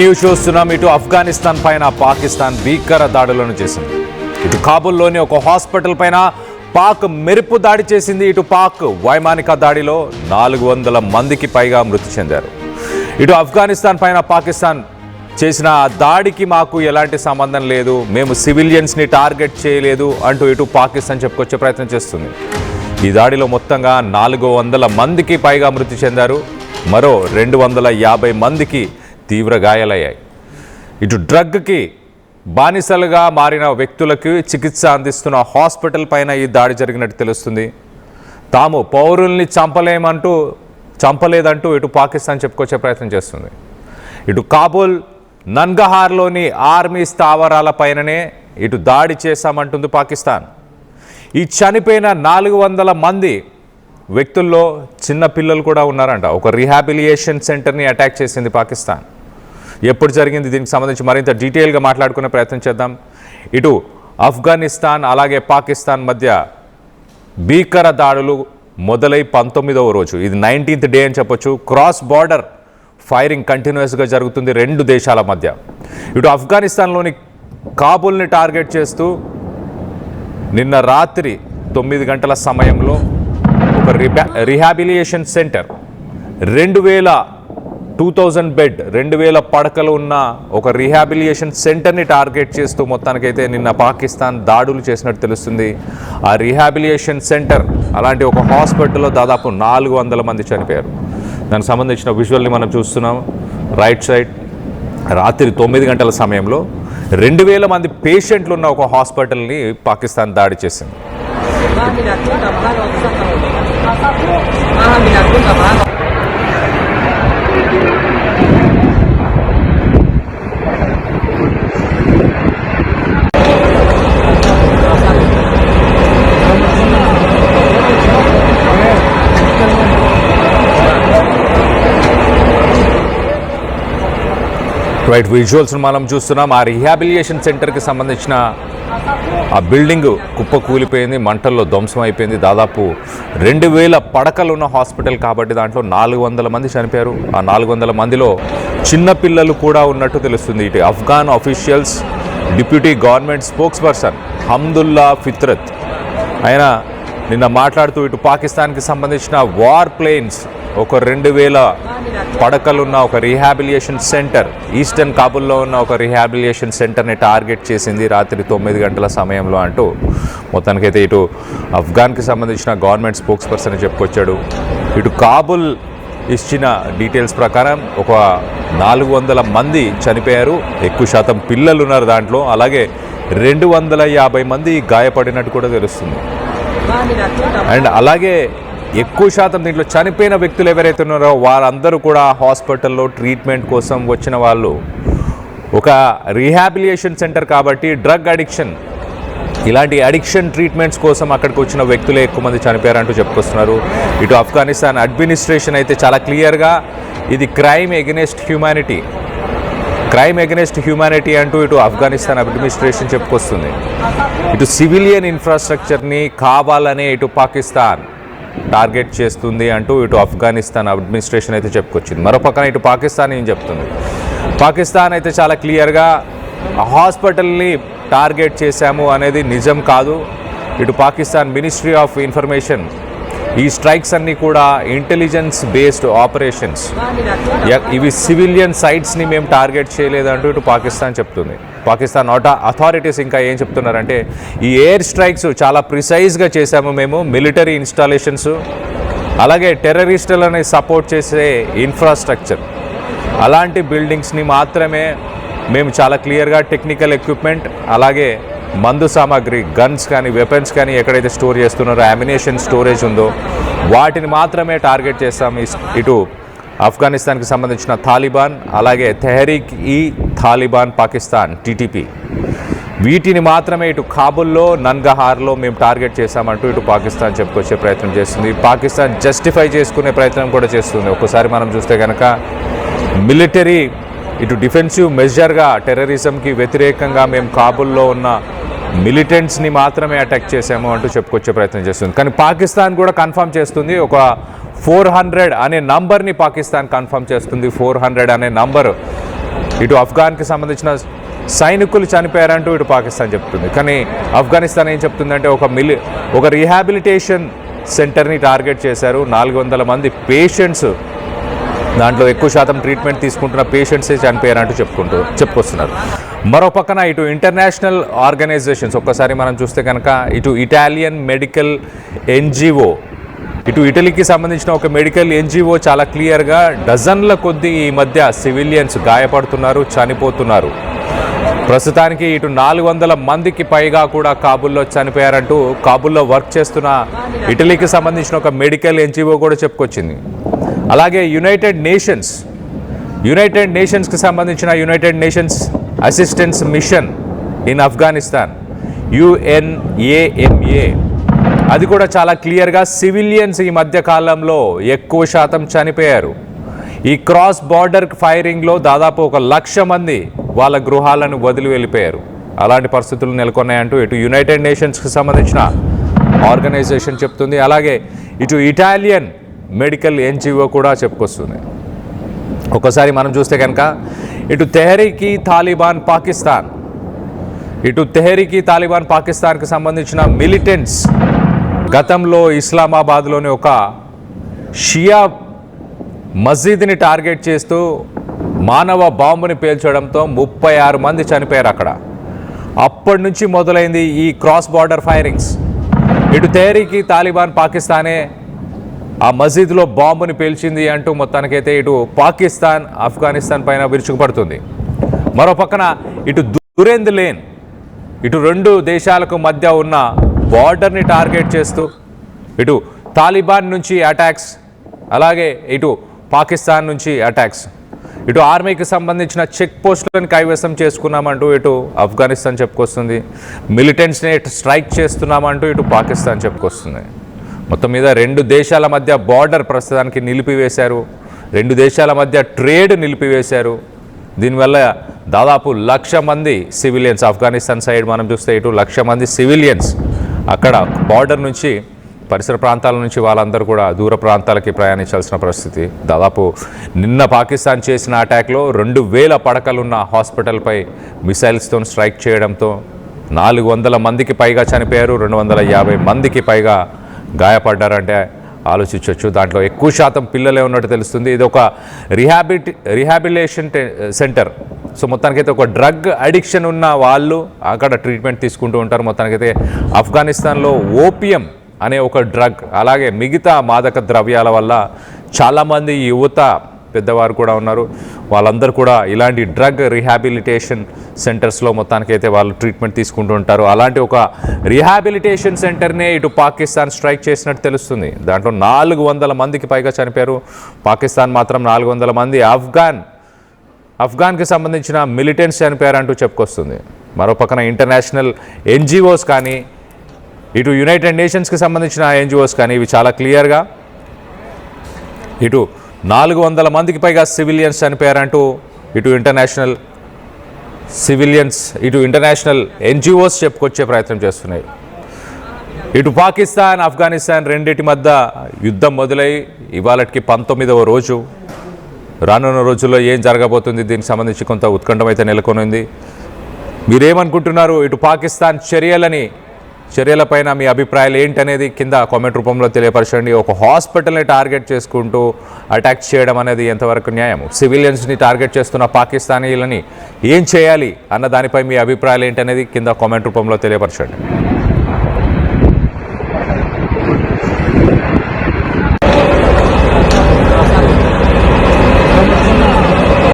News చూస్తున్నాం. ఇటు ఆఫ్ఘనిస్తాన్ పైన పాకిస్తాన్ భీకర దాడులను చేసింది. ఇటు కాబూల్లోని ఒక హాస్పిటల్ పైన పాక్ మెరుపు దాడి చేసింది. ఇటు పాక్ వైమానిక దాడిలో 400 మందికి పైగా మృతి చెందారు. ఇటు ఆఫ్ఘనిస్తాన్ పైన పాకిస్తాన్ చేసిన దాడికి మాకు ఎలాంటి సంబంధం లేదు, మేము సివిలియన్స్ని టార్గెట్ చేయలేదు అంటూ ఇటు పాకిస్తాన్ చెప్పుకొచ్చే ప్రయత్నం చేస్తుంది. ఈ దాడిలో మొత్తంగా 400 మందికి పైగా మృతి చెందారు. మరో 250 మందికి తీవ్ర గాయాలయ్యాయి. ఇటు డ్రగ్కి బానిసలుగా మారిన వ్యక్తులకు చికిత్స అందిస్తున్న హాస్పిటల్ పైన ఈ దాడి జరిగినట్టు తెలుస్తుంది. తాము పౌరుల్ని చంపలేదంటూ ఇటు పాకిస్తాన్ చెప్పుకొచ్చే ప్రయత్నం చేస్తుంది. ఇటు కాబూల్ నన్గహార్లోని ఆర్మీ స్థావరాల పైననే ఇటు దాడి చేశామంటుంది పాకిస్తాన్. ఈ చనిపోయిన 400 మంది వ్యక్తుల్లో చిన్న పిల్లలు కూడా ఉన్నారంట. ఒక రీహాబిలియేషన్ సెంటర్ని అటాక్ చేసింది పాకిస్తాన్. ఎప్పుడు జరిగింది, దీనికి సంబంధించి మరింత డీటెయిల్గా మాట్లాడుకునే ప్రయత్నం చేద్దాం. ఇటు ఆఫ్ఘనిస్తాన్ అలాగే పాకిస్తాన్ మధ్య భీకర దాడులు మొదలై 19వ రోజు, ఇది 19th డే అని చెప్పొచ్చు. క్రాస్ బార్డర్ ఫైరింగ్ కంటిన్యూస్గా జరుగుతుంది రెండు దేశాల మధ్య. ఇటు ఆఫ్ఘనిస్తాన్లోని కాబూల్ని టార్గెట్ చేస్తూ నిన్న రాత్రి 9 గంటల సమయంలో ఒక రీహాబిలియేషన్ సెంటర్ 2000 బెడ్ 2000 పడకలు ఉన్న ఒక రీహాబిలియేషన్ సెంటర్ని టార్గెట్ చేస్తూ మొత్తానికైతే నిన్న పాకిస్తాన్ దాడులు చేసినట్టు తెలుస్తుంది. ఆ రీహాబిలియేషన్ సెంటర్ అలాంటి ఒక హాస్పిటల్లో దాదాపు 400 మంది చనిపోయారు. దానికి సంబంధించిన విజువల్ని మనం చూస్తున్నాం. రైట్ సైడ్ రాత్రి 9 గంటల సమయంలో 2000 మంది పేషెంట్లు ఉన్న ఒక హాస్పిటల్ని పాకిస్తాన్ దాడి చేసింది. రైట్ విజువల్స్ మనం చూస్తున్నాం. ఆ రీహాబిలియేషన్ సెంటర్కి సంబంధించిన ఆ బిల్డింగ్ కుప్ప కూలిపోయింది, మంటల్లో ధ్వంసం అయిపోయింది. దాదాపు 2000 పడకలు ఉన్న హాస్పిటల్ కాబట్టి దాంట్లో 400 మంది చనిపోయారు. ఆ 400 మందిలో చిన్నపిల్లలు కూడా ఉన్నట్టు తెలుస్తుంది. ఇటు Afghan officials deputy government spokesperson Hamdullah Fitrat ఆయన నిన్న మాట్లాడుతూ ఇటు పాకిస్తాన్కి సంబంధించిన వార్ ప్లేన్స్ ఒక 2000 పడకలున్న ఒక రీహాబిలియేషన్ సెంటర్, ఈస్టర్న్ కాబూల్లో ఉన్న ఒక రీహాబిలియేషన్ సెంటర్ని టార్గెట్ చేసింది రాత్రి 9 గంటల సమయంలో అంటూ మొత్తానికైతే ఇటు ఆఫ్ఘాన్కి సంబంధించిన గవర్నమెంట్ స్పోక్స్ పర్సన్ చెప్పుకొచ్చాడు. ఇటు కాబూల్ ఇచ్చిన డీటెయిల్స్ ప్రకారం ఒక 400 మంది చనిపోయారు, ఎక్కువ శాతం పిల్లలు ఉన్నారు దాంట్లో. అలాగే 250 మంది గాయపడినట్టు కూడా తెలుస్తుంది. అండ్ అలాగే ఎక్కువ శాతం దీంట్లో చనిపోయిన వ్యక్తులు ఎవరైతే ఉన్నారో వారందరూ కూడా హాస్పిటల్లో ట్రీట్మెంట్ కోసం వచ్చిన వాళ్ళు. ఒక రీహాబిలియేషన్ సెంటర్ కాబట్టి డ్రగ్ అడిక్షన్, ఇలాంటి అడిక్షన్ ట్రీట్మెంట్స్ కోసం అక్కడికి వచ్చిన వ్యక్తులే ఎక్కువ మంది చనిపోయారంటూ చెప్పుకొస్తున్నారు. ఇటు ఆఫ్ఘనిస్తాన్ అడ్మినిస్ట్రేషన్ అయితే చాలా క్లియర్గా ఇది క్రైమ్ ఎగెనెస్ట్ హ్యూమానిటీ అంటూ ఇటు ఆఫ్ఘనిస్తాన్ అడ్మినిస్ట్రేషన్ చెప్పుకొస్తుంది. ఇటు సివిలియన్ ఇన్ఫ్రాస్ట్రక్చర్ని కావాలనే ఇటు పాకిస్తాన్ టార్గెట్ చేస్తుంది అంటూ ఇటు ఆఫ్ఘనిస్తాన్ అడ్మినిస్ట్రేషన్ అయితే చెప్పుకొచ్చింది. మరోపక్కన ఇటు పాకిస్తాన్ ఏం చెప్తుంది, పాకిస్తాన్ అయితే చాలా క్లియర్గా హాస్పిటల్ని టార్గెట్ చేశాము అనేది నిజం కాదు. ఇటు పాకిస్తాన్ మినిస్ట్రీ ఆఫ్ ఇన్ఫర్మేషన్ ఈ స్ట్రైక్స్ అన్నీ కూడా ఇంటెలిజెన్స్ బేస్డ్ ఆపరేషన్స్, ఇవి సివిలియన్ సైట్స్ని మేము టార్గెట్ చేయలేదంటూ ఇటు పాకిస్తాన్ చెప్తుంది. పాకిస్తాన్ అథారిటీస్ ఇంకా ఏం చెప్తున్నారంటే ఈ ఎయిర్ స్ట్రైక్స్ చాలా ప్రిసైజ్గా చేశాము మేము, మిలిటరీ ఇన్స్టాలేషన్స్ అలాగే టెర్రరిస్టులని సపోర్ట్ చేసే ఇన్ఫ్రాస్ట్రక్చర్ అలాంటి బిల్డింగ్స్ని మాత్రమే మేము చాలా క్లియర్గా టెక్నికల్ ఎక్విప్మెంట్ అలాగే మందు సామాగ్రి, గన్స్ కానీ వెపన్స్ కానీ ఎక్కడైతే స్టోర్ చేస్తున్నారో అమ్యునిషన్ స్టోరేజ్ ఉందో వాటిని మాత్రమే టార్గెట్ చేస్తాం. ఇటు ఆఫ్ఘనిస్తాన్కి సంబంధించిన తాలిబాన్ అలాగే తెహరీక్ ఈ తాలిబాన్ పాకిస్తాన్ టీటీపీ వీటిని మాత్రమే ఇటు కాబూల్లో నన్గహార్లో మేము టార్గెట్ చేశామంటూ ఇటు పాకిస్తాన్ చెప్పుకొచ్చే ప్రయత్నం చేస్తుంది. పాకిస్తాన్ జస్టిఫై చేసుకునే ప్రయత్నం కూడా చేస్తుంది. ఒక్కసారి మనం చూస్తే కనుక మిలిటరీ ఇటు డిఫెన్సివ్ మెజర్గా టెర్రరిజంకి వ్యతిరేకంగా మేము కాబూల్లో ఉన్న మిలిటెంట్స్ని మాత్రమే అటాక్ చేసాము అంటూ చెప్పుకొచ్చే ప్రయత్నం చేస్తుంది. కానీ పాకిస్తాన్ కూడా కన్ఫర్మ్ చేస్తుంది, ఒక 400 అనే నంబర్ని పాకిస్తాన్ కన్ఫర్మ్ చేస్తుంది. 400 అనే నంబర్ ఇటు ఆఫ్ఘన్కి సంబంధించిన సైనికులు చనిపోయారంటూ ఇటు పాకిస్తాన్ చెప్తుంది. కానీ ఆఫ్ఘనిస్తాన్ ఏం చెప్తుందంటే ఒక రీహాబిలిటేషన్ సెంటర్ని టార్గెట్ చేశారు. 400 మంది పేషెంట్స్, దాంట్లో ఎక్కువ శాతం ట్రీట్మెంట్ తీసుకుంటున్న పేషెంట్సే చనిపోయారంటూ చెప్పుకొస్తున్నారు. మరో పక్కన ఇటు ఇంటర్నేషనల్ ఆర్గనైజేషన్స్ ఒక్కసారి మనం చూస్తే కనుక ఇటు ఇటాలియన్ మెడికల్ ఎన్జిఓ, ఇటు ఇటలీకి సంబంధించిన ఒక మెడికల్ ఎన్జిఓ చాలా క్లియర్గా డజన్ల కొద్దీ ఈ మధ్య సివిలియన్స్ గాయపడుతున్నారు, చనిపోతున్నారు. ప్రస్తుతానికి ఇటు 400 మందికి పైగా కూడా కాబూల్లో చనిపోయారంటూ కాబూల్లో వర్క్ చేస్తున్న ఇటలీకి సంబంధించిన ఒక మెడికల్ ఎన్జిఓ కూడా చెప్పుకొచ్చింది. అలాగే యునైటెడ్ నేషన్స్కి సంబంధించిన United nations assistance mission in Afghanistan UNAMA, అది కూడా చాలా క్లియర్గా సివిలియన్స్ ఈ మధ్య కాలంలో ఎక్కువ శాతం చనిపోయారు. ఈ క్రాస్ బార్డర్ ఫైరింగ్లో దాదాపు 1,00,000 మంది వాళ్ళ గృహాలను వదిలి వెళ్ళిపోయారు. అలాంటి పరిస్థితులు నెలకొన్నాయంటూ ఇటు యునైటెడ్ నేషన్స్కి సంబంధించిన ఆర్గనైజేషన్ చెప్తుంది. అలాగే ఇటు ఇటాలియన్ మెడికల్ ఎన్జిఓ కూడా చెప్పుకొస్తుంది. ఒకసారి మనం చూస్తే కనుక ఇటు తెహరీకి తాలిబాన్ పాకిస్తాన్కి సంబంధించిన మిలిటెంట్స్ గతంలో ఇస్లామాబాద్లోని ఒక షియా మసీద్ని టార్గెట్ చేస్తూ మానవ బాంబుని పేల్చడంతో 36 మంది చనిపోయారు అక్కడ. అప్పటి నుంచి మొదలైంది ఈ క్రాస్ బార్డర్ ఫైరింగ్స్. ఇటు తెహరీకి తాలిబాన్ పాకిస్తానే ఆ మసీద్లో బాంబుని పేల్చింది అంటూ మొత్తానికైతే ఇటు పాకిస్తాన్ ఆఫ్ఘనిస్తాన్ పైన విరుచుకుపడుతుంది. మరో పక్కన ఇటు దురేంద్ లేన్, ఇటు 2 దేశాలకు మధ్య ఉన్న బార్డర్ని టార్గెట్ చేస్తూ ఇటు తాలిబాన్ నుంచి అటాక్స్, అలాగే ఇటు పాకిస్తాన్ నుంచి అటాక్స్, ఇటు ఆర్మీకి సంబంధించిన చెక్ పోస్టులను కైవసం చేసుకున్నామంటూ ఇటు ఆఫ్ఘనిస్తాన్ చెప్పుకొస్తుంది. మిలిటెంట్స్ని స్ట్రైక్ చేస్తున్నామంటూ ఇటు పాకిస్తాన్ చెప్పుకొస్తుంది. మొత్తం మీద 2 దేశాల మధ్య బార్డర్ ప్రస్తుతానికి నిలిపివేశారు, 2 దేశాల మధ్య ట్రేడ్ నిలిపివేశారు. దీనివల్ల దాదాపు 1,00,000 మంది సివిలియన్స్, ఆఫ్ఘనిస్తాన్ సైడ్ మనం చూస్తే ఇటు 1,00,000 మంది సివిలియన్స్ అక్కడ బార్డర్ నుంచి పరిసర ప్రాంతాల నుంచి వాళ్ళందరూ కూడా దూర ప్రాంతాలకి ప్రయాణించాల్సిన పరిస్థితి. దాదాపు నిన్న పాకిస్తాన్ చేసిన అటాక్లో 2,000 పడకలున్న హాస్పిటల్పై మిసైల్స్తో స్ట్రైక్ చేయడంతో 400 మందికి పైగా చనిపోయారు, 250 మందికి పైగా గాయపడ్డారంటే ఆలోచించవచ్చు. దాంట్లో ఎక్కువ శాతం పిల్లలే ఉన్నట్టు తెలుస్తుంది. ఇది ఒక రీహాబిలిటేషన్ సెంటర్. సో మొత్తానికైతే ఒక డ్రగ్ అడిక్షన్ ఉన్న వాళ్ళు అక్కడ ట్రీట్మెంట్ తీసుకుంటూ ఉంటారు. మొత్తానికైతే ఆఫ్ఘనిస్తాన్లో ఓపియం అనే ఒక డ్రగ్, అలాగే మిగతా మాదక ద్రవ్యాల వల్ల చాలామంది యువత, పెద్దవారు కూడా ఉన్నారు. వాళ్ళందరూ కూడా ఇలాంటి డ్రగ్ రీహాబిలిటేషన్ సెంటర్స్లో మొత్తానికైతే వాళ్ళు ట్రీట్మెంట్ తీసుకుంటూ ఉంటారు. అలాంటి ఒక రీహాబిలిటేషన్ సెంటర్నే ఇటు పాకిస్తాన్ స్ట్రైక్ చేసినట్టు తెలుస్తుంది. దాంట్లో 400 మందికి పైగా చనిపోయారు. పాకిస్తాన్ మాత్రం 400 మంది ఆఫ్ఘన్కి సంబంధించిన మిలిటెంట్స్ చనిపోయారంటూ చెప్పుకొస్తుంది. మరో పక్కన ఇంటర్నేషనల్ ఎన్జిఓస్ కానీ ఇటు యునైటెడ్ నేషన్స్కి సంబంధించిన ఎన్జిఓస్ కానీ ఇవి చాలా క్లియర్గా ఇటు 400 మందికి పైగా సివిలియన్స్ చనిపోయారంటూ ఇటు ఇంటర్నేషనల్ ఎన్జిఓస్ చెప్పుకొచ్చే ప్రయత్నం చేస్తున్నాయి. ఇటు పాకిస్తాన్ ఆఫ్ఘనిస్తాన్ రెండింటి మధ్య యుద్ధం మొదలై ఇవాళకి 19వ రోజు. రానున్న రోజుల్లో ఏం జరగబోతుంది, దీనికి సంబంధించి కొంత ఉత్కంఠం అయితే నెలకొనింది. మీరేమనుకుంటున్నారు? ఇటు పాకిస్తాన్ చర్యలపైన మీ అభిప్రాయాలు ఏంటనేది కింద కామెంట్ రూపంలో తెలియపరచండి. ఒక హాస్పిటల్ని టార్గెట్ చేసుకుంటూ అటాక్ చేయడం అనేది ఎంతవరకు న్యాయం? సివిలియన్స్ని టార్గెట్ చేస్తున్న పాకిస్తానీలని ఏం చేయాలి అన్న దానిపై మీ అభిప్రాయాలు ఏంటనేది కింద కామెంట్ రూపంలో తెలియపరచండి.